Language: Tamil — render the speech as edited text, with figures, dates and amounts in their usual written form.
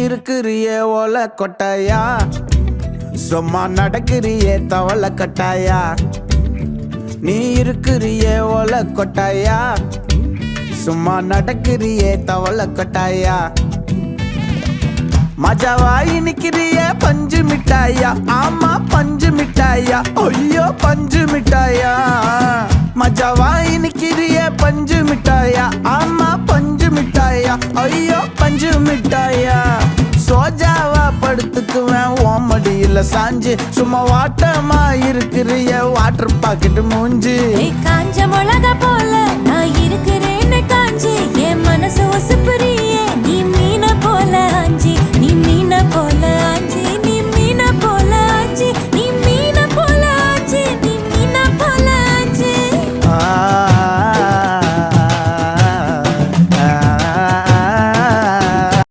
இருக்கிறியே ஓல கொட்டாயா, சும்மா நடக்கிறியே தவள கட்டாயா. நீ இருக்கிறியே ஓல கொட்டாயா, சும்மா நடக்கிறியே தவள கட்டாயா. மஜாவாய் நிக்கிறிய பஞ்சு மிட்டாயா, ஆமா பஞ்சு மிட்டாயா, ஐயோ பஞ்சு மிட்டாயா. மஜாவாய் நிக்கிறிய பஞ்சு மிட்டாயா, ஆமா பஞ்சு மிட்டாயா, ஐயோ பஞ்சு மிட்டாயா. சோஜாவா படுத்துக்குவேன் ஓமடியில சாஞ்சு, சும்மா வாட்டமா இருக்கிறிய வாட்டர் பாக்கெட் மூஞ்சு. காஞ்ச மிளகா போல நான் இருக்கிறேன்னு காஞ்சு, என் மனசு ஒசுப்புறியே நீ